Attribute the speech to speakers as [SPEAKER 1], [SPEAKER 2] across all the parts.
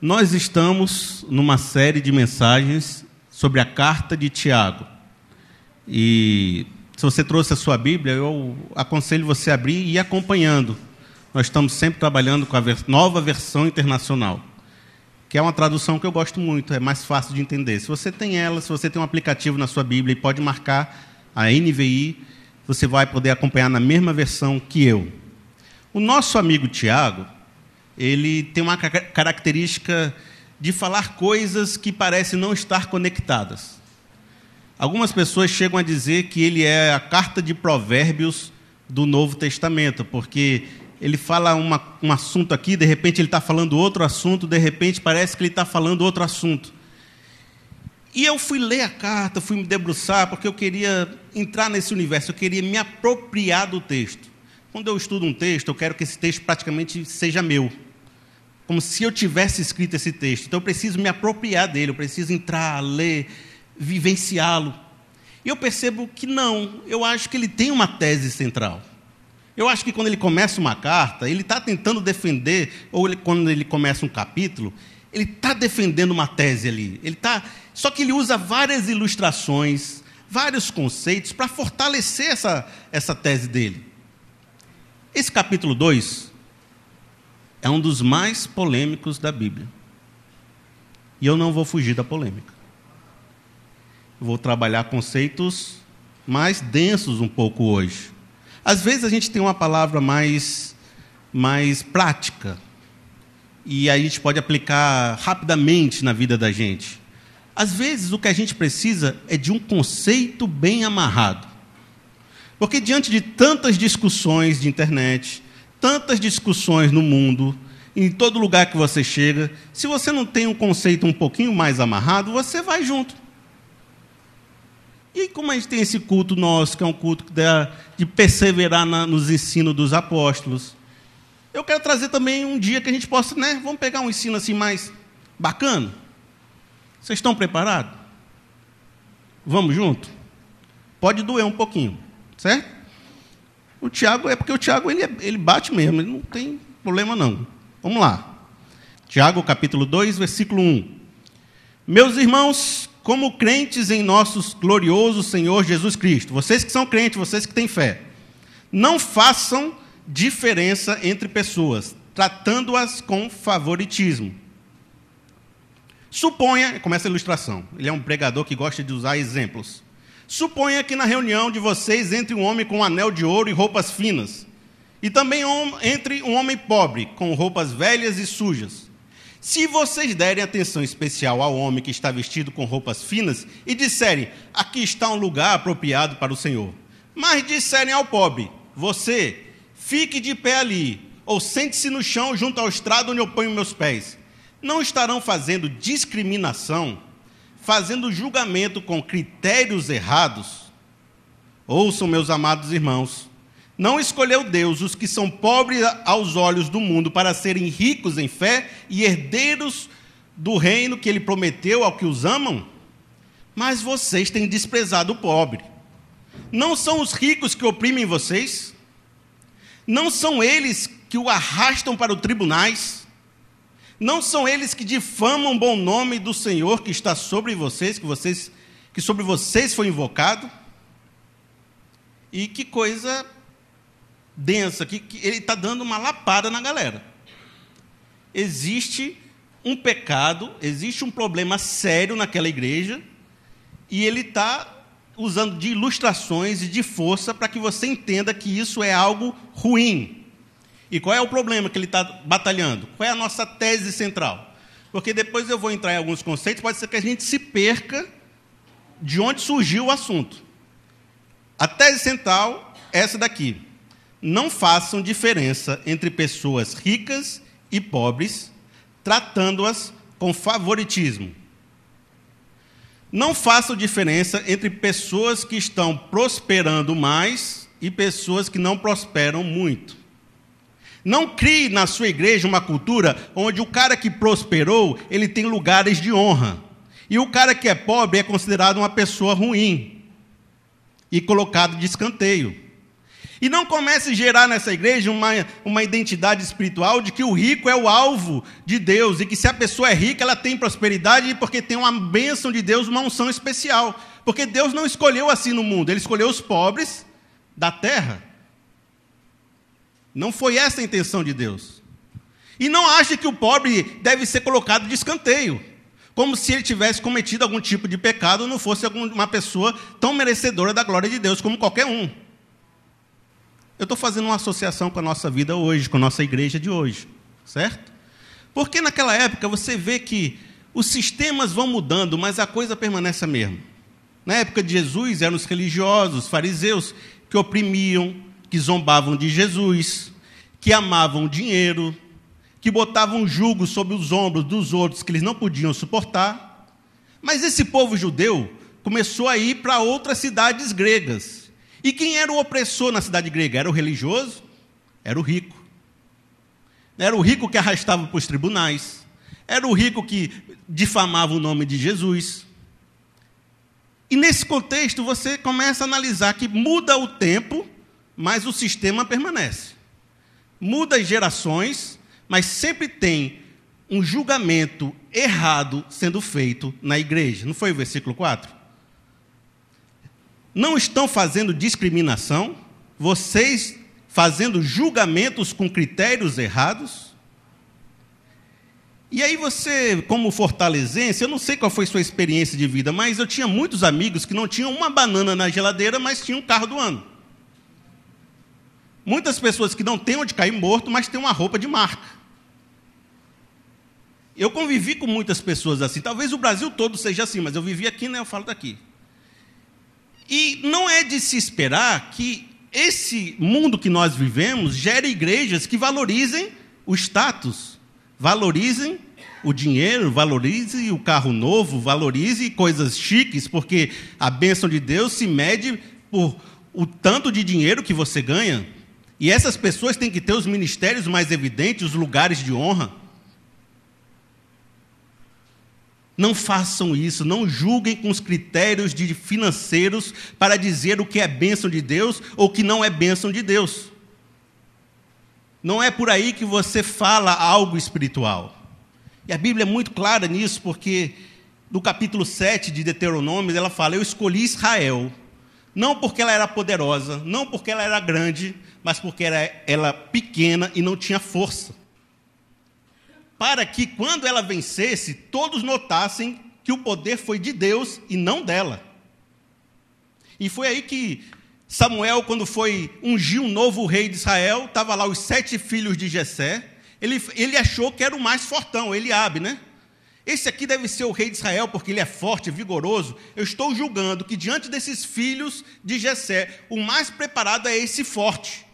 [SPEAKER 1] Nós estamos numa série de mensagens sobre a carta de Tiago. E se você trouxe a sua Bíblia, eu aconselho você a abrir e ir acompanhando. Nós estamos sempre trabalhando com a nova versão internacional, que é uma tradução que eu gosto muito, é mais fácil de entender. Se você tem ela, se você tem um aplicativo na sua Bíblia e pode marcar a NVI, você vai poder acompanhar na mesma versão que eu. O nosso amigo Tiago, ele tem uma característica de falar coisas que parecem não estar conectadas. Algumas pessoas chegam a dizer que ele é a carta de Provérbios do Novo Testamento, porque ele fala um assunto aqui, de repente ele está falando outro assunto, de repente parece que ele está falando outro assunto. E eu fui ler a carta, fui me debruçar, porque eu queria entrar nesse universo, eu queria me apropriar do texto. Quando eu estudo um texto, eu quero que esse texto praticamente seja meu, como se eu tivesse escrito esse texto. Então eu preciso me apropriar dele, eu preciso entrar, ler, vivenciá-lo. E eu percebo que não, eu acho que ele tem uma tese central. Eu acho que quando ele começa uma carta, ele está tentando defender, ou quando ele começa um capítulo, ele está defendendo uma tese ali. Só que ele usa várias ilustrações, vários conceitos para fortalecer essa tese dele. Esse capítulo 2 é um dos mais polêmicos da Bíblia. E eu não vou fugir da polêmica. Vou trabalhar conceitos mais densos um pouco hoje. Às vezes a gente tem uma palavra mais prática, e aí a gente pode aplicar rapidamente na vida da gente. Às vezes o que a gente precisa é de um conceito bem amarrado. Porque diante de tantas discussões de internet, tantas discussões no mundo, em todo lugar que você chega, se você não tem um conceito um pouquinho mais amarrado, você vai junto. E como a gente tem esse culto nosso, que é um culto de perseverar nos ensinos dos apóstolos, eu quero trazer também um dia que a gente possa, vamos pegar um ensino assim mais bacana. Vocês estão preparados? Vamos junto? Pode doer um pouquinho, certo? O Tiago, porque o Tiago ele bate mesmo, ele não tem problema não. Vamos lá. Tiago, capítulo 2, versículo 1. Meus irmãos, como crentes em nosso glorioso Senhor Jesus Cristo, vocês que são crentes, vocês que têm fé, não façam diferença entre pessoas, tratando-as com favoritismo. Suponha, começa a ilustração, ele é um pregador que gosta de usar exemplos. Suponha que na reunião de vocês entre um homem com um anel de ouro e roupas finas, e também entre um homem pobre, com roupas velhas e sujas. Se vocês derem atenção especial ao homem que está vestido com roupas finas e disserem, aqui está um lugar apropriado para o Senhor, mas disserem ao pobre, você, fique de pé ali, ou sente-se no chão junto ao estrado onde eu ponho meus pés, não estarão fazendo discriminação, fazendo julgamento com critérios errados? Ouçam, meus amados irmãos, não escolheu Deus os que são pobres aos olhos do mundo para serem ricos em fé e herdeiros do reino que ele prometeu ao que os amam? Mas vocês têm desprezado o pobre. Não são os ricos que oprimem vocês? Não são eles que o arrastam para os tribunais? Não são eles que difamam o bom nome do Senhor que está sobre vocês, que sobre vocês foi invocado? E que coisa densa, que ele está dando uma lapada na galera. Existe um pecado, existe um problema sério naquela igreja, e ele está usando de ilustrações e de força para que você entenda que isso é algo ruim. E qual é o problema que ele está batalhando? Qual é a nossa tese central? Porque depois eu vou entrar em alguns conceitos, pode ser que a gente se perca de onde surgiu o assunto. A tese central é essa daqui. Não façam diferença entre pessoas ricas e pobres, tratando-as com favoritismo. Não façam diferença entre pessoas que estão prosperando mais e pessoas que não prosperam muito. Não crie na sua igreja uma cultura onde o cara que prosperou, ele tem lugares de honra. E o cara que é pobre é considerado uma pessoa ruim e colocado de escanteio. E não comece a gerar nessa igreja uma identidade espiritual de que o rico é o alvo de Deus, e que se a pessoa é rica, ela tem prosperidade porque tem uma bênção de Deus, uma unção especial. Porque Deus não escolheu assim no mundo, Ele escolheu os pobres da terra. Não foi essa a intenção de Deus. E não ache que o pobre deve ser colocado de escanteio, como se ele tivesse cometido algum tipo de pecado ou não fosse uma pessoa tão merecedora da glória de Deus como qualquer um. Eu estou fazendo uma associação com a nossa vida hoje, com a nossa igreja de hoje, certo? Porque naquela época você vê que os sistemas vão mudando, mas a coisa permanece a mesma. Na época de Jesus eram os religiosos, os fariseus, que oprimiam, que zombavam de Jesus, que amavam dinheiro, que botavam jugo sobre os ombros dos outros que eles não podiam suportar. Mas esse povo judeu começou a ir para outras cidades gregas. E quem era o opressor na cidade grega? Era o religioso? Era o rico. Era o rico que arrastava para os tribunais. Era o rico que difamava o nome de Jesus. E nesse contexto você começa a analisar que muda o tempo, mas o sistema permanece. Muda as gerações, mas sempre tem um julgamento errado sendo feito na igreja. Não foi o versículo 4? Não estão fazendo discriminação, vocês fazendo julgamentos com critérios errados. E aí você, como fortalezense, eu não sei qual foi sua experiência de vida, mas eu tinha muitos amigos que não tinham uma banana na geladeira, mas tinham um carro do ano. Muitas pessoas que não têm onde cair morto, mas têm uma roupa de marca. Eu convivi com muitas pessoas assim, talvez o Brasil todo seja assim, mas eu vivi aqui, né? Eu falo daqui. E não é de se esperar que esse mundo que nós vivemos gere igrejas que valorizem o status, valorizem o dinheiro, valorizem o carro novo, valorizem coisas chiques, porque a bênção de Deus se mede por o tanto de dinheiro que você ganha. E essas pessoas têm que ter os ministérios mais evidentes, os lugares de honra. Não façam isso, não julguem com os critérios financeiros para dizer o que é bênção de Deus ou o que não é bênção de Deus. Não é por aí que você fala algo espiritual. E a Bíblia é muito clara nisso, porque no capítulo 7 de Deuteronômio, ela fala: eu escolhi Israel, não porque ela era poderosa, não porque ela era grande, mas porque ela pequena e não tinha força. Para que, quando ela vencesse, todos notassem que o poder foi de Deus e não dela. E foi aí que Samuel, quando foi ungir um novo rei de Israel, estava lá os 7 filhos de Jessé, ele achou que era o mais fortão, Eliabe, né? Esse aqui deve ser o rei de Israel, porque ele é forte, vigoroso. Eu estou julgando que, diante desses filhos de Jessé, o mais preparado é esse forte.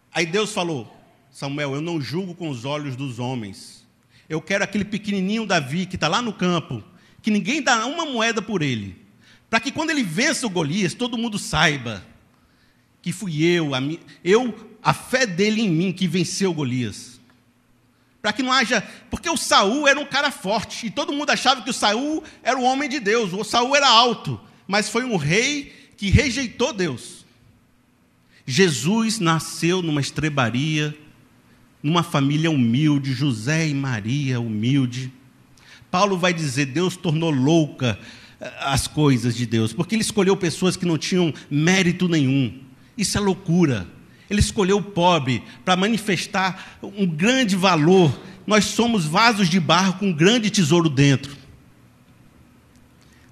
[SPEAKER 1] Aí Deus falou: Samuel, eu não julgo com os olhos dos homens. Eu quero aquele pequenininho Davi que está lá no campo, que ninguém dá uma moeda por ele, para que quando ele vença o Golias, todo mundo saiba que fui a fé dele em mim que venceu Golias. Para que não haja... Porque o Saul era um cara forte, e todo mundo achava que o Saul era o homem de Deus, o Saul era alto, mas foi um rei que rejeitou Deus. Jesus nasceu numa estrebaria, numa família humilde, José e Maria humilde. Paulo vai dizer: Deus tornou louca as coisas de Deus, porque ele escolheu pessoas que não tinham mérito nenhum. Isso é loucura. Ele escolheu o pobre para manifestar um grande valor. Nós somos vasos de barro com um grande tesouro dentro.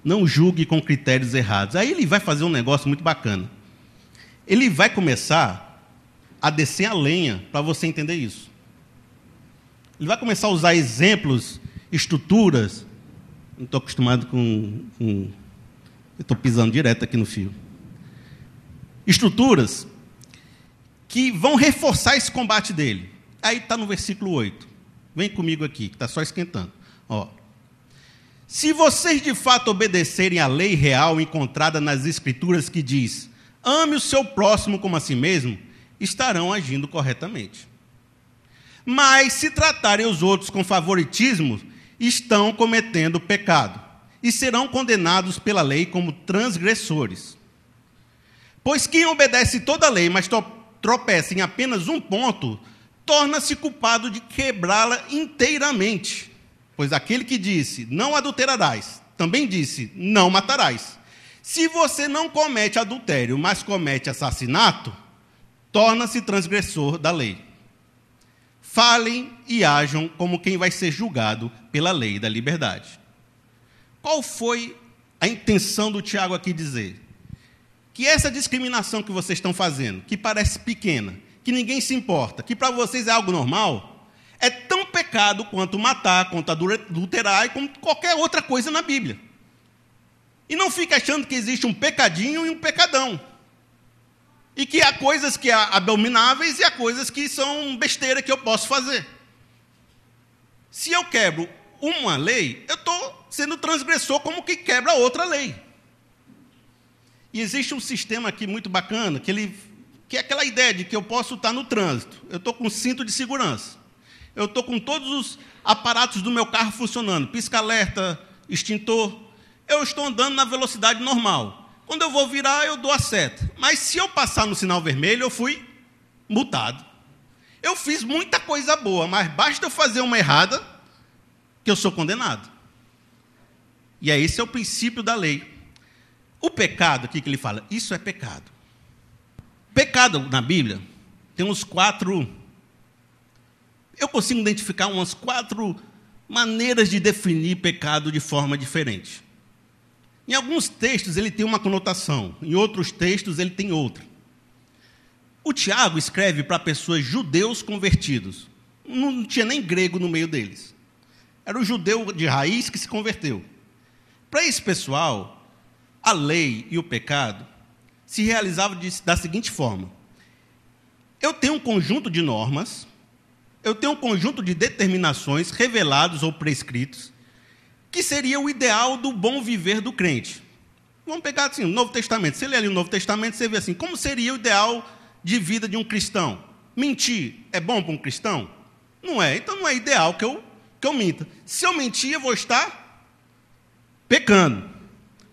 [SPEAKER 1] Não julgue com critérios errados. Aí ele vai fazer um negócio muito bacana. Ele vai começar a descer a lenha para você entender isso. Ele vai começar a usar exemplos, estruturas. Não estou acostumado com... Eu estou pisando direto aqui no fio. Estruturas que vão reforçar esse combate dele. Aí está no versículo 8. Vem comigo aqui, que está só esquentando. Ó. Se vocês de fato obedecerem à lei real encontrada nas Escrituras que diz: ame o seu próximo como a si mesmo, estarão agindo corretamente. Mas, se tratarem os outros com favoritismo, estão cometendo pecado e serão condenados pela lei como transgressores. Pois quem obedece toda a lei, mas tropeça em apenas um ponto, torna-se culpado de quebrá-la inteiramente. Pois aquele que disse, não adulterarás, também disse, não matarás. Se você não comete adultério, mas comete assassinato, torna-se transgressor da lei. Falem e ajam como quem vai ser julgado pela lei da liberdade. Qual foi a intenção do Tiago aqui dizer? Que essa discriminação que vocês estão fazendo, que parece pequena, que ninguém se importa, que para vocês é algo normal, é tão pecado quanto matar, quanto adulterar e como qualquer outra coisa na Bíblia. E não fique achando que existe um pecadinho e um pecadão. E que há coisas que há abomináveis e há coisas que são besteira que eu posso fazer. Se eu quebro uma lei, eu estou sendo transgressor como quem quebra outra lei. E existe um sistema aqui muito bacana, que é aquela ideia de que eu posso estar no trânsito. Eu estou com cinto de segurança. Eu estou com todos os aparatos do meu carro funcionando. Pisca-alerta, extintor. Eu estou andando na velocidade normal. Quando eu vou virar, eu dou a seta. Mas se eu passar no sinal vermelho, eu fui multado. Eu fiz muita coisa boa, mas basta eu fazer uma errada que eu sou condenado. E esse é o princípio da lei. O pecado, aqui que ele fala, isso é pecado. Pecado na Bíblia tem uns 4... Eu consigo identificar umas 4 maneiras de definir pecado de forma diferente. Em alguns textos ele tem uma conotação, em outros textos ele tem outra. O Tiago escreve para pessoas judeus convertidos. Não tinha nem grego no meio deles. Era o judeu de raiz que se converteu. Para esse pessoal, a lei e o pecado se realizavam da seguinte forma. Eu tenho um conjunto de normas, eu tenho um conjunto de determinações revelados ou prescritos, que seria o ideal do bom viver do crente. Vamos pegar assim, o Novo Testamento. Você lê ali o Novo Testamento, você vê assim, como seria o ideal de vida de um cristão? Mentir é bom para um cristão? Não é. Então não é ideal que eu minta. Se eu mentir, eu vou estar pecando,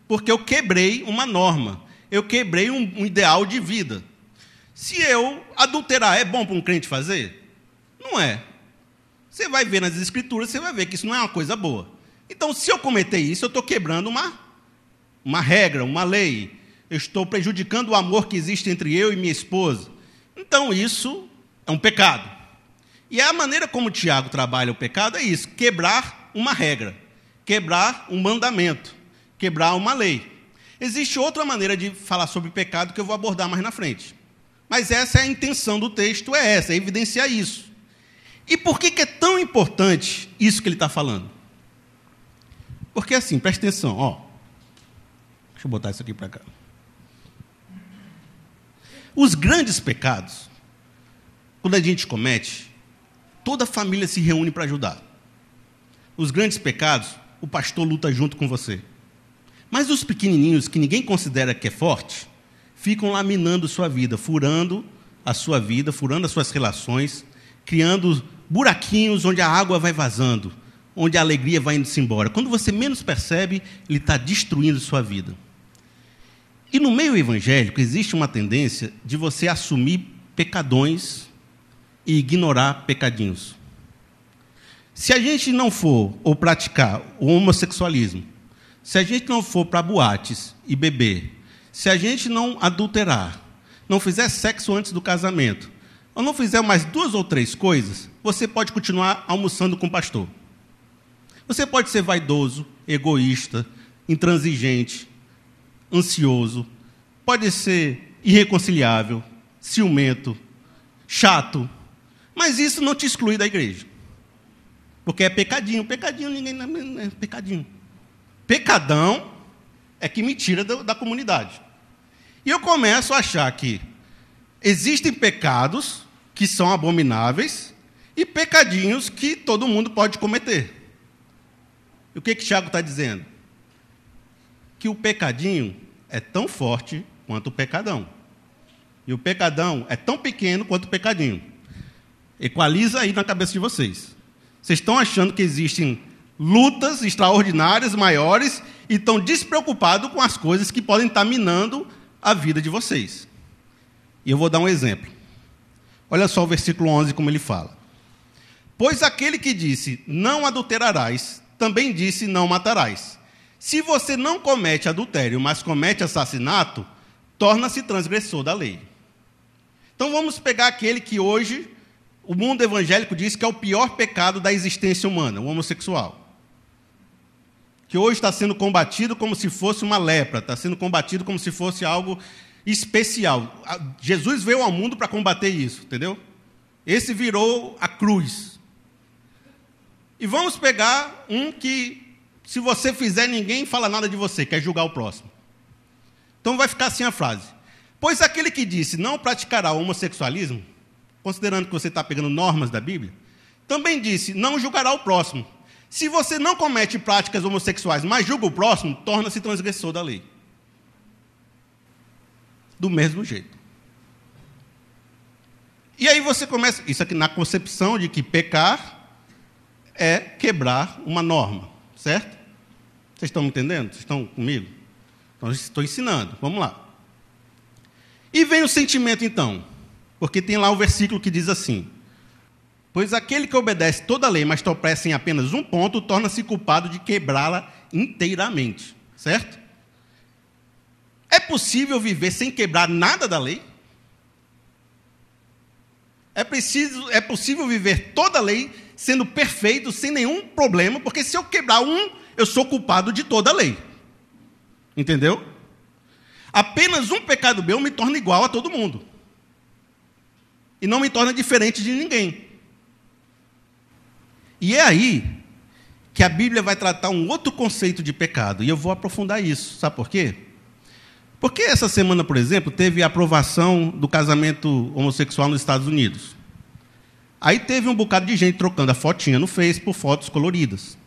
[SPEAKER 1] porque eu quebrei uma norma, eu quebrei um ideal de vida. Se eu adulterar, é bom para um crente fazer? Não é. Você vai ver nas Escrituras, você vai ver que isso não é uma coisa boa. Então, se eu cometer isso, eu estou quebrando uma regra, uma lei. Eu estou prejudicando o amor que existe entre eu e minha esposa. Então, isso é um pecado. E a maneira como o Tiago trabalha o pecado é isso, quebrar uma regra, quebrar um mandamento, quebrar uma lei. Existe outra maneira de falar sobre pecado que eu vou abordar mais na frente. Mas essa é a intenção do texto, é evidenciar isso. E por que é tão importante isso que ele está falando? Porque assim, presta atenção, ó. Deixa eu botar isso aqui para cá. Os grandes pecados, quando a gente comete, toda a família se reúne para ajudar. Os grandes pecados, o pastor luta junto com você. Mas os pequenininhos, que ninguém considera que é forte, ficam lá minando sua vida, furando a sua vida, furando as suas relações, criando buraquinhos onde a água vai vazando, onde a alegria vai indo-se embora. Quando você menos percebe, ele está destruindo sua vida. E no meio evangélico existe uma tendência de você assumir pecadões e ignorar pecadinhos. Se a gente não for ou praticar o homossexualismo, se a gente não for para boates e beber, se a gente não adulterar, não fizer sexo antes do casamento, ou não fizer mais 2 ou 3 coisas, você pode continuar almoçando com o pastor. Você pode ser vaidoso, egoísta, intransigente, ansioso, pode ser irreconciliável, ciumento, chato, mas isso não te exclui da igreja. Porque é pecadinho, ninguém é pecadinho. Pecadão é que me tira da comunidade. E eu começo a achar que existem pecados que são abomináveis e pecadinhos que todo mundo pode cometer. E o que Tiago está dizendo? Que o pecadinho é tão forte quanto o pecadão. E o pecadão é tão pequeno quanto o pecadinho. Equaliza aí na cabeça de vocês. Vocês estão achando que existem lutas extraordinárias, maiores, e estão despreocupados com as coisas que podem estar minando a vida de vocês. E eu vou dar um exemplo. Olha só o versículo 11, como ele fala. Pois aquele que disse, não adulterarás, também disse, não matarás. Se você não comete adultério, mas comete assassinato, torna-se transgressor da lei. Então vamos pegar aquele que hoje o mundo evangélico diz que é o pior pecado da existência humana, o homossexual. Que hoje está sendo combatido como se fosse uma lepra, está sendo combatido como se fosse algo especial. Jesus veio ao mundo para combater isso, entendeu? Esse virou a cruz. E vamos pegar um que, se você fizer, ninguém fala nada de você, quer julgar o próximo. Então vai ficar assim a frase. Pois aquele que disse, não praticará o homossexualismo, considerando que você está pegando normas da Bíblia, também disse, não julgará o próximo. Se você não comete práticas homossexuais, mas julga o próximo, torna-se transgressor da lei. Do mesmo jeito. E aí você começa, isso aqui na concepção de que pecar é quebrar uma norma, certo? Vocês estão me entendendo? Vocês estão comigo? Então, estou ensinando, vamos lá. E vem o sentimento, então, porque tem lá o versículo que diz assim, pois aquele que obedece toda a lei, mas tropeça em apenas um ponto, torna-se culpado de quebrá-la inteiramente, certo? É possível viver sem quebrar nada da lei? É possível viver toda a lei sendo perfeito, sem nenhum problema, porque se eu quebrar um, eu sou culpado de toda a lei. Entendeu? Apenas um pecado meu me torna igual a todo mundo. E não me torna diferente de ninguém. E é aí que a Bíblia vai tratar um outro conceito de pecado. E eu vou aprofundar isso. Sabe por quê? Porque essa semana, por exemplo, teve a aprovação do casamento homossexual nos Estados Unidos. Aí teve um bocado de gente trocando a fotinha no Face por fotos coloridas.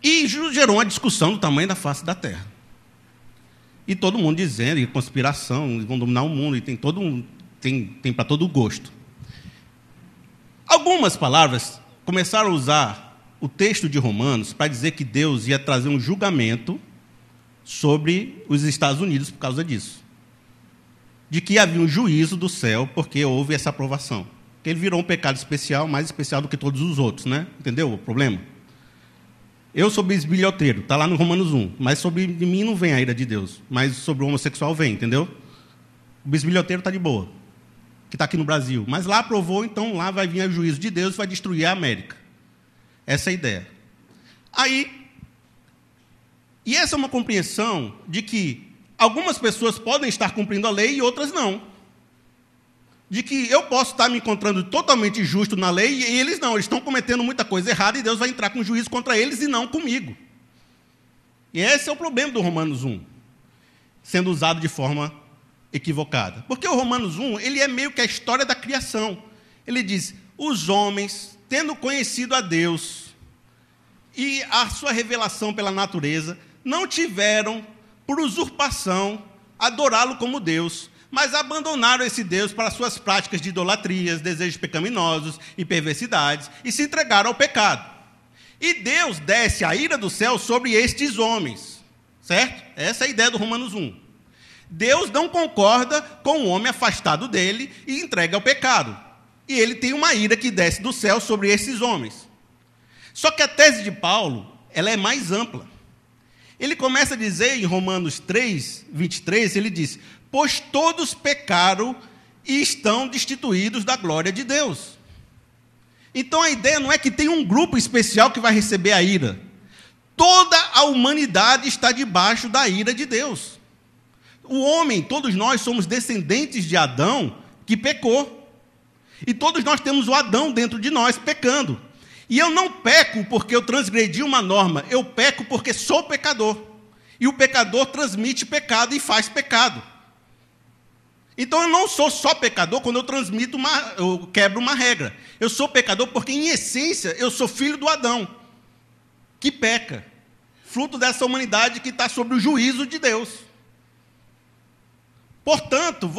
[SPEAKER 1] E gerou uma discussão do tamanho da face da Terra. E todo mundo dizendo, e conspiração, vão dominar o mundo, e tem para todo o gosto. Algumas palavras começaram a usar o texto de Romanos para dizer que Deus ia trazer um julgamento sobre os Estados Unidos por causa disso. De que havia um juízo do céu porque houve essa aprovação. Que ele virou um pecado especial, mais especial do que todos os outros, né? Entendeu o problema? Eu sou bisbilhoteiro, está lá no Romanos 1, mas sobre mim não vem a ira de Deus, mas sobre o homossexual vem, entendeu? O bisbilhoteiro está de boa, que está aqui no Brasil, mas lá aprovou, então lá vai vir o juízo de Deus e vai destruir a América. Essa é a ideia. E essa é uma compreensão de que algumas pessoas podem estar cumprindo a lei e outras não. De que eu posso estar me encontrando totalmente justo na lei e eles não, eles estão cometendo muita coisa errada e Deus vai entrar com juízo contra eles e não comigo. E esse é o problema do Romanos 1, sendo usado de forma equivocada. Porque o Romanos 1, ele é meio que a história da criação. Ele diz, os homens, tendo conhecido a Deus e a sua revelação pela natureza, não tiveram, por usurpação, adorá-lo como Deus, mas abandonaram esse Deus para suas práticas de idolatrias, desejos pecaminosos e perversidades, e se entregaram ao pecado. E Deus desce a ira do céu sobre estes homens, certo? Essa é a ideia do Romanos 1. Deus não concorda com o homem afastado dele e entrega ao pecado. E ele tem uma ira que desce do céu sobre esses homens. Só que a tese de Paulo, ela é mais ampla. Ele começa a dizer em Romanos 3, 23, ele diz, pois todos pecaram e estão destituídos da glória de Deus. Então a ideia não é que tem um grupo especial que vai receber a ira. Toda a humanidade está debaixo da ira de Deus. O homem, todos nós somos descendentes de Adão que pecou. E todos nós temos o Adão dentro de nós pecando. E eu não peco porque eu transgredi uma norma, eu peco porque sou pecador. E o pecador transmite pecado e faz pecado. Então eu não sou só pecador quando eu quebro uma regra. Eu sou pecador porque, em essência, eu sou filho do Adão, que peca, fruto dessa humanidade que está sob o juízo de Deus. Portanto,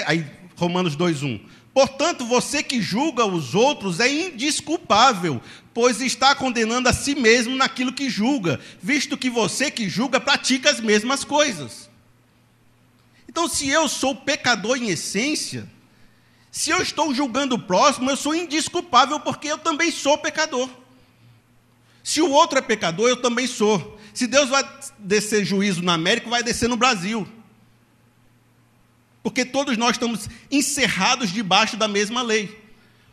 [SPEAKER 1] aí Romanos 2:1, portanto, você que julga os outros é indesculpável, pois está condenando a si mesmo naquilo que julga, visto que você que julga pratica as mesmas coisas. Então, se eu sou pecador em essência, Se eu estou julgando o próximo, eu sou indesculpável, porque eu também sou pecador. Se o outro é pecador, eu também sou. Se Deus vai descer juízo na América, vai descer no Brasil. Porque todos nós estamos encerrados debaixo da mesma lei.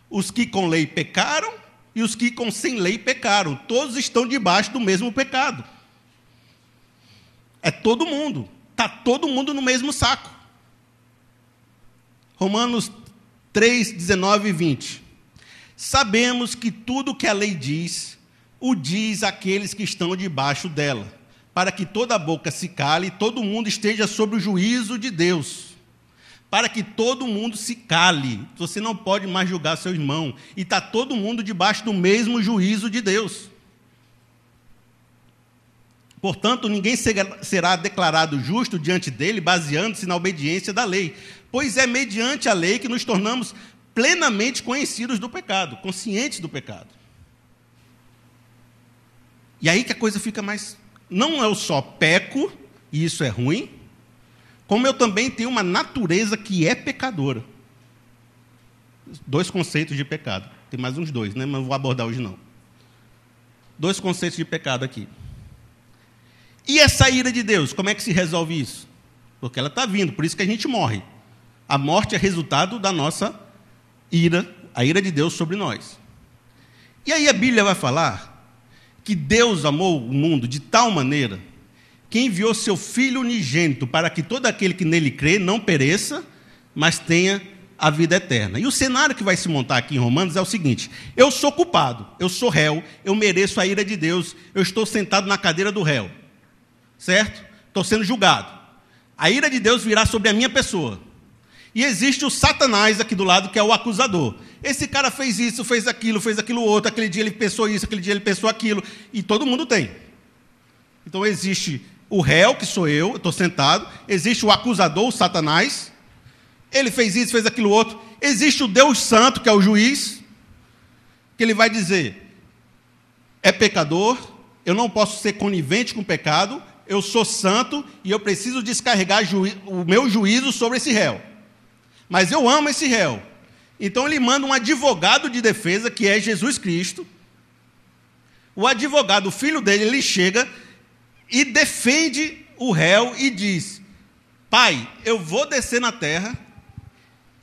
[SPEAKER 1] Os que com lei pecaram e os que com sem lei pecaram. Todos estão debaixo do mesmo pecado. É todo mundo. Está todo mundo no mesmo saco. Romanos 3, 19 e 20. Sabemos que tudo que a lei diz, o diz àqueles que estão debaixo dela, para que toda boca se cale e todo mundo esteja sob o juízo de Deus. Para que todo mundo se cale. Você não pode mais julgar seu irmão. E está todo mundo debaixo do mesmo juízo de Deus. Portanto, ninguém será declarado justo diante dele, baseando-se na obediência da lei. Pois é mediante a lei que nos tornamos plenamente conhecidos do pecado, conscientes do pecado. E aí que a coisa fica mais... Não eu só peco, e isso é ruim, como eu também tenho uma natureza que é pecadora. 2 conceitos de pecado. Tem mais uns 2, né? Mas não vou abordar hoje não. 2 conceitos de pecado aqui. E essa ira de Deus, como é que se resolve isso? Porque ela está vindo, por isso que a gente morre. A morte é resultado da nossa ira, a ira de Deus sobre nós. E aí a Bíblia vai falar que Deus amou o mundo de tal maneira que enviou seu Filho unigênito para que todo aquele que nele crê não pereça, mas tenha a vida eterna. E o cenário que vai se montar aqui em Romanos é o seguinte: eu sou culpado, eu sou réu, eu mereço a ira de Deus, eu estou sentado na cadeira do réu, certo? Estou sendo julgado. A ira de Deus virá sobre a minha pessoa. E existe o Satanás aqui do lado, que é o acusador. Esse cara fez isso, fez aquilo outro, aquele dia ele pensou isso, aquele dia ele pensou aquilo, e todo mundo tem. Então existe o réu, que sou eu estou sentado, existe o acusador, o Satanás, ele fez isso, fez aquilo outro, existe o Deus Santo, que é o juiz, que ele vai dizer, é pecador, eu não posso ser conivente com o pecado, eu sou santo e eu preciso descarregar o meu juízo sobre esse réu. Mas eu amo esse réu. Então ele manda um advogado de defesa, que é Jesus Cristo. O advogado, o filho dele, ele chega e defende o réu e diz: Pai, eu vou descer na terra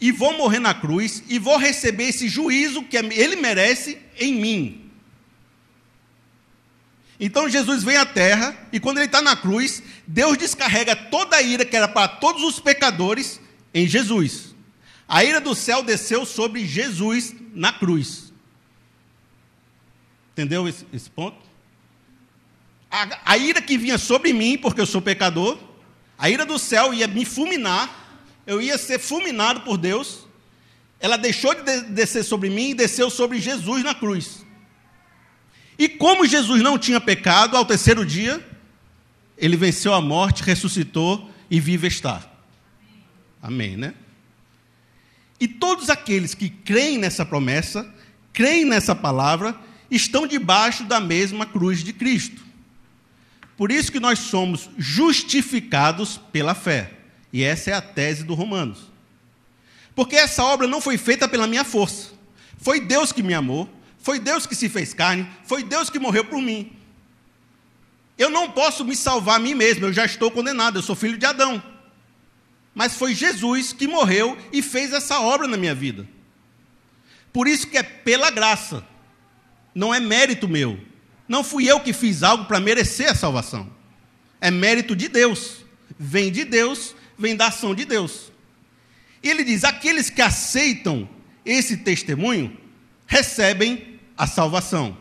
[SPEAKER 1] e vou morrer na cruz e vou receber esse juízo que ele merece em mim. Então Jesus vem à terra e quando ele está na cruz, Deus descarrega toda a ira que era para todos os pecadores em Jesus. A ira do céu desceu sobre Jesus na cruz. Entendeu esse ponto? A ira que vinha sobre mim, porque eu sou pecador, a ira do céu ia me fulminar, eu ia ser fulminado por Deus, ela deixou de descer sobre mim e desceu sobre Jesus na cruz. E como Jesus não tinha pecado, ao terceiro dia, ele venceu a morte, ressuscitou e vive está. Amém, né? E todos aqueles que creem nessa promessa, creem nessa palavra, estão debaixo da mesma cruz de Cristo. Por isso que nós somos justificados pela fé. E essa é a tese do Romanos. Porque essa obra não foi feita pela minha força. Foi Deus que me amou, foi Deus que se fez carne, foi Deus que morreu por mim. Eu não posso me salvar a mim mesmo, eu já estou condenado, eu sou filho de Adão. Mas foi Jesus que morreu e fez essa obra na minha vida. Por isso que é pela graça, não é mérito meu. Não fui eu que fiz algo para merecer a salvação. É mérito de Deus, vem da ação de Deus. E ele diz, aqueles que aceitam esse testemunho, recebem a salvação.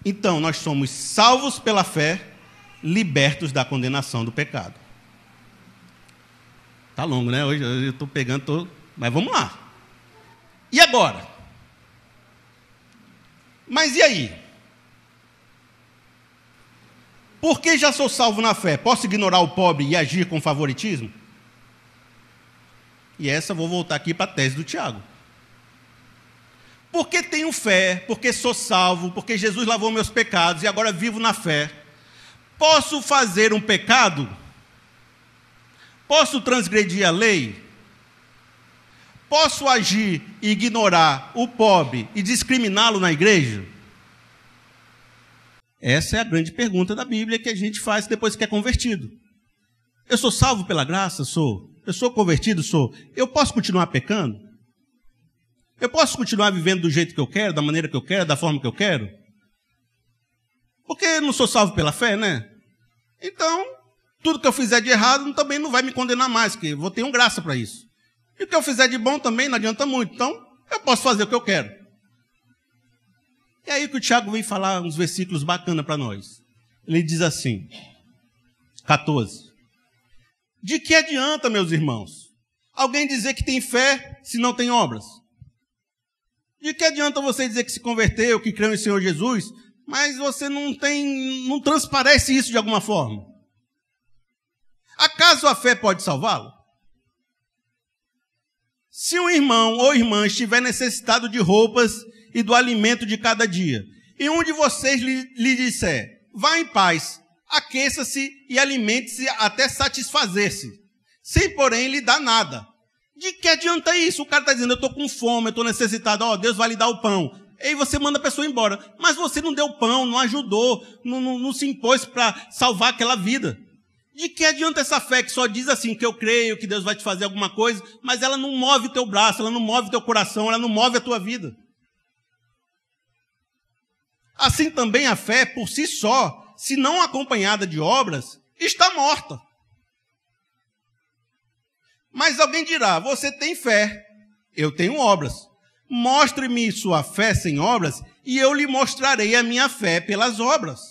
[SPEAKER 1] Então, nós somos salvos pela fé, libertos da condenação do pecado. Está longo, né? Hoje eu estou pegando, mas vamos lá. E agora? Mas e aí? Porque já sou salvo na fé, posso ignorar o pobre e agir com favoritismo? E essa vou voltar aqui para a tese do Tiago. Porque tenho fé, porque sou salvo, porque Jesus lavou meus pecados e agora vivo na fé. Posso fazer um pecado? Posso transgredir a lei? Posso agir e ignorar o pobre e discriminá-lo na igreja? Essa é a grande pergunta da Bíblia que a gente faz depois que é convertido. Eu sou salvo pela graça? Sou. Eu sou convertido? Sou. Eu posso continuar pecando? Eu posso continuar vivendo do jeito que eu quero, da maneira que eu quero, da forma que eu quero? Porque eu não sou salvo pela fé, né? Então, tudo que eu fizer de errado também não vai me condenar mais, porque eu vou ter graça para isso. E o que eu fizer de bom também não adianta muito. Então, eu posso fazer o que eu quero. E aí que o Tiago vem falar uns versículos bacanas para nós. Ele diz assim, 14. De que adianta, meus irmãos, alguém dizer que tem fé se não tem obras? De que adianta você dizer que se converteu, que creu em Senhor Jesus, mas você não transparece isso de alguma forma? Acaso a fé pode salvá-lo? Se um irmão ou irmã estiver necessitado de roupas e do alimento de cada dia, e um de vocês lhe disser, vá em paz, aqueça-se e alimente-se até satisfazer-se, sem porém lhe dar nada. De que adianta isso? O cara está dizendo, eu estou com fome, eu estou necessitado, Deus vai lhe dar o pão. E aí você manda a pessoa embora. Mas você não deu pão, não ajudou, não se impôs para salvar aquela vida. De que adianta essa fé que só diz assim, que eu creio que Deus vai te fazer alguma coisa, mas ela não move o teu braço, ela não move o teu coração, ela não move a tua vida. Assim também a fé, por si só, se não acompanhada de obras, está morta. Mas alguém dirá, você tem fé, eu tenho obras. Mostre-me sua fé sem obras, e eu lhe mostrarei a minha fé pelas obras.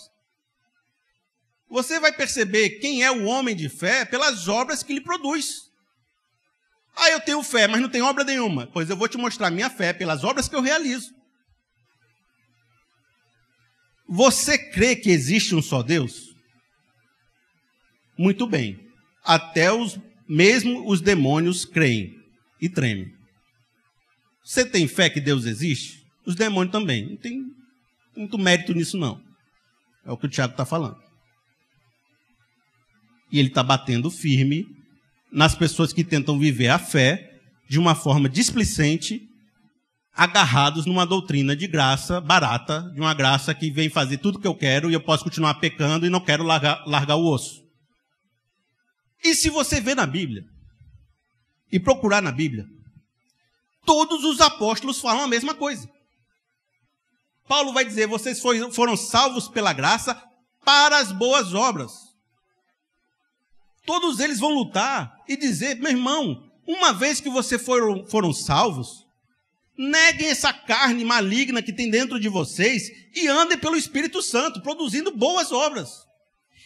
[SPEAKER 1] Você vai perceber quem é o homem de fé pelas obras que ele produz. Eu tenho fé, mas não tenho obra nenhuma. Pois eu vou te mostrar minha fé pelas obras que eu realizo. Você crê que existe um só Deus? Muito bem. Mesmo os demônios creem e tremem. Você tem fé que Deus existe? Os demônios também. Não tem muito mérito nisso, não. É o que o Tiago está falando. E ele está batendo firme nas pessoas que tentam viver a fé de uma forma displicente, agarrados numa doutrina de graça barata, de uma graça que vem fazer tudo o que eu quero e eu posso continuar pecando e não quero largar o osso. E se você ver na Bíblia, e procurar na Bíblia, todos os apóstolos falam a mesma coisa. Paulo vai dizer, vocês foram salvos pela graça para as boas obras. Todos eles vão lutar e dizer, meu irmão, uma vez que vocês foram salvos, neguem essa carne maligna que tem dentro de vocês e andem pelo Espírito Santo, produzindo boas obras.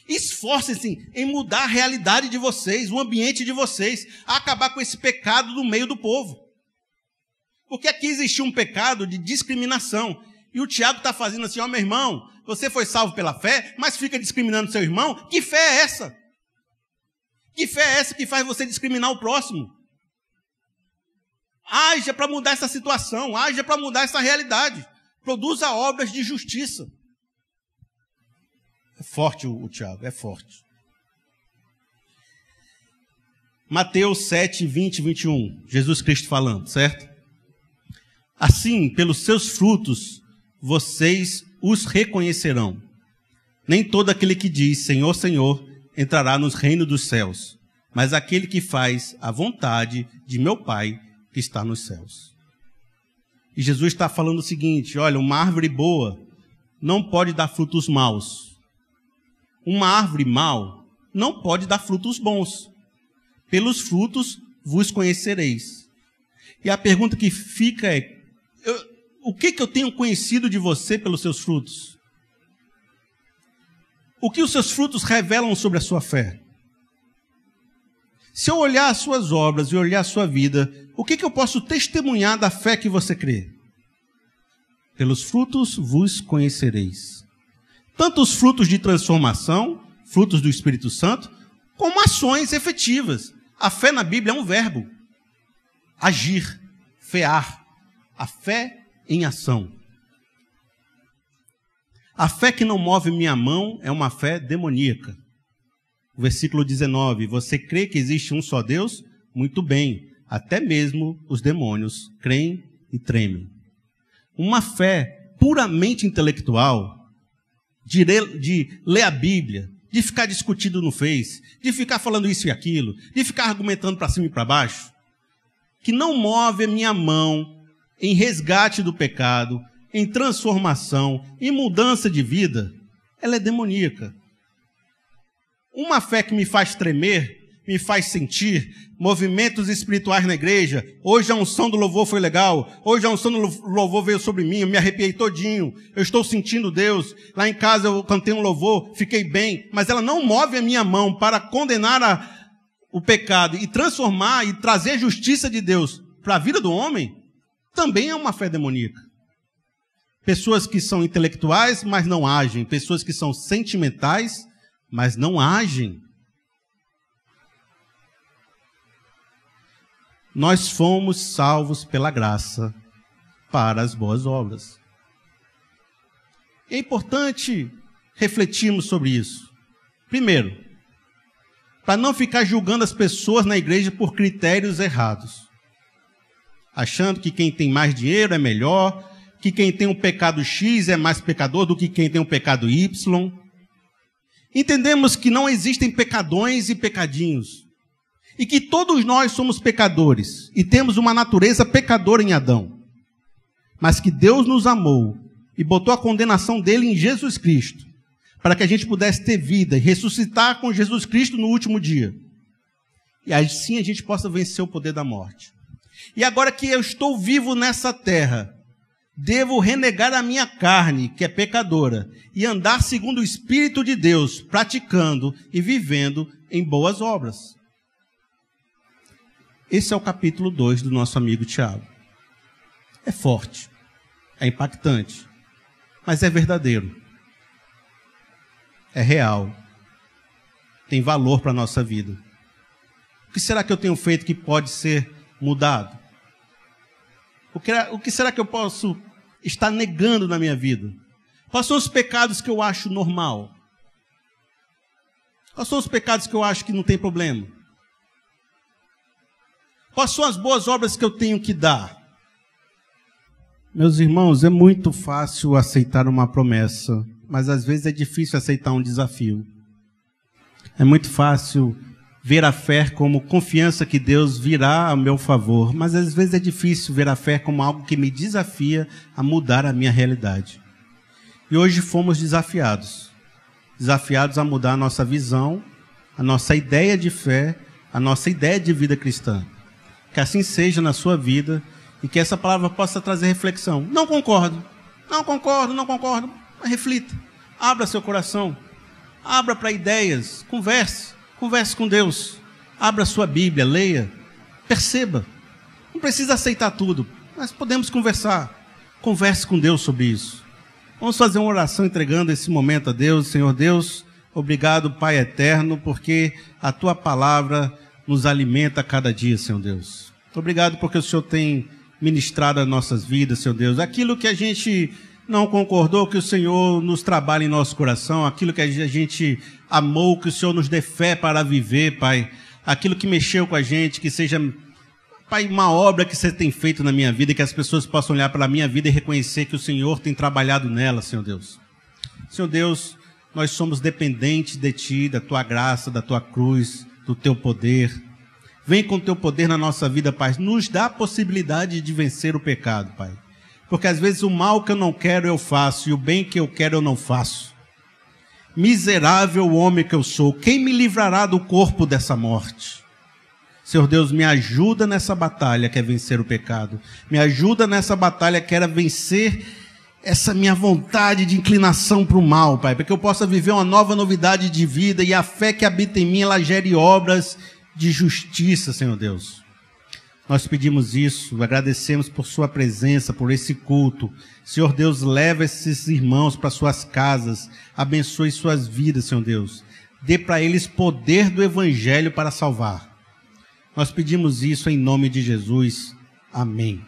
[SPEAKER 1] Esforcem-se em mudar a realidade de vocês, o ambiente de vocês, a acabar com esse pecado no meio do povo. Porque aqui existiu um pecado de discriminação. E o Tiago está fazendo assim, meu irmão, você foi salvo pela fé, mas fica discriminando seu irmão? Que fé é essa? Que fé é essa que faz você discriminar o próximo? Haja para mudar essa situação, haja para mudar essa realidade. Produza obras de justiça. É forte o Tiago, é forte. Mateus 7, 20 e 21, Jesus Cristo falando, certo? Assim, pelos seus frutos, vocês os reconhecerão. Nem todo aquele que diz, Senhor, Senhor, entrará nos reinos dos céus, mas aquele que faz a vontade de meu Pai que está nos céus. E Jesus está falando o seguinte, olha, uma árvore boa não pode dar frutos maus. Uma árvore mau não pode dar frutos bons. Pelos frutos vos conhecereis. E a pergunta que fica é, o que eu tenho conhecido de você pelos seus frutos? O que os seus frutos revelam sobre a sua fé? Se eu olhar as suas obras e olhar a sua vida, o que eu posso testemunhar da fé que você crê? Pelos frutos vos conhecereis. Tanto os frutos de transformação, frutos do Espírito Santo, como ações efetivas. A fé na Bíblia é um verbo. Agir, fear. A fé em ação. A fé que não move minha mão é uma fé demoníaca. Versículo 19. Você crê que existe um só Deus? Muito bem. até mesmo os demônios creem e tremem. Uma fé puramente intelectual, de ler a Bíblia, de ficar discutindo no Face, de ficar falando isso e aquilo, de ficar argumentando para cima e para baixo, que não move a minha mão em resgate do pecado, em transformação, em mudança de vida, ela é demoníaca. Uma fé que me faz tremer, me faz sentir movimentos espirituais na igreja. Hoje a unção do louvor foi legal. Hoje a unção do louvor veio sobre mim. Eu me arrepiei todinho. Eu estou sentindo Deus. Lá em casa eu cantei um louvor, fiquei bem. Mas ela não move a minha mão para condenar o pecado e transformar e trazer a justiça de Deus para a vida do homem. Também é uma fé demoníaca. Pessoas que são intelectuais, mas não agem. Pessoas que são sentimentais, mas não agem. Nós fomos salvos pela graça para as boas obras. É importante refletirmos sobre isso. Primeiro, para não ficar julgando as pessoas na igreja por critérios errados. Achando que quem tem mais dinheiro é melhor, que quem tem um pecado X é mais pecador do que quem tem um pecado Y. Entendemos que não existem pecadões e pecadinhos. E que todos nós somos pecadores e temos uma natureza pecadora em Adão. Mas que Deus nos amou e botou a condenação dele em Jesus Cristo, para que a gente pudesse ter vida e ressuscitar com Jesus Cristo no último dia. E assim a gente possa vencer o poder da morte. E agora que eu estou vivo nessa terra, devo renegar a minha carne, que é pecadora, e andar segundo o Espírito de Deus, praticando e vivendo em boas obras. Esse é o capítulo 2 do nosso amigo Tiago. É forte, é impactante, mas é verdadeiro. É real. Tem valor para a nossa vida. O que será que eu tenho feito que pode ser mudado? O que será que eu posso estar negando na minha vida? Quais são os pecados que eu acho normal? Quais são os pecados que eu acho que não tem problema? Quais são as boas obras que eu tenho que dar? Meus irmãos, é muito fácil aceitar uma promessa, mas às vezes é difícil aceitar um desafio. É muito fácil ver a fé como confiança que Deus virá a meu favor, mas às vezes é difícil ver a fé como algo que me desafia a mudar a minha realidade. E hoje fomos desafiados a mudar a nossa visão, a nossa ideia de fé, a nossa ideia de vida cristã. Que assim seja na sua vida e que essa palavra possa trazer reflexão. Não concordo, mas reflita. Abra seu coração, abra para ideias, converse com Deus. Abra sua Bíblia, leia, perceba. Não precisa aceitar tudo, mas podemos conversar. Converse com Deus sobre isso. Vamos fazer uma oração entregando esse momento a Deus. Senhor Deus, obrigado, Pai eterno, porque a Tua palavra nos alimenta a cada dia, Senhor Deus. Obrigado porque o Senhor tem ministrado as nossas vidas, Senhor Deus. Aquilo que a gente não concordou, que o Senhor nos trabalhe em nosso coração. Aquilo que a gente amou, que o Senhor nos dê fé para viver, Pai. Aquilo que mexeu com a gente, que seja, Pai, uma obra que você tem feito na minha vida e que as pessoas possam olhar para a minha vida e reconhecer que o Senhor tem trabalhado nela, Senhor Deus. Senhor Deus, nós somos dependentes de Ti, da Tua graça, da Tua cruz, do Teu poder. Vem com o Teu poder na nossa vida, Pai. Nos dá a possibilidade de vencer o pecado, Pai. Porque às vezes o mal que eu não quero eu faço e o bem que eu quero eu não faço. Miserável homem que eu sou, quem me livrará do corpo dessa morte? Senhor Deus, me ajuda nessa batalha que é vencer o pecado. Me ajuda nessa batalha que era vencer essa minha vontade de inclinação para o mal, Pai. Para que eu possa viver uma nova novidade de vida e a fé que habita em mim, ela gere obras de justiça, Senhor Deus. Nós pedimos isso, agradecemos por Sua presença, por esse culto. Senhor Deus, leva esses irmãos para suas casas, abençoe suas vidas, Senhor Deus. Dê para eles poder do Evangelho para salvar. Nós pedimos isso em nome de Jesus. Amém.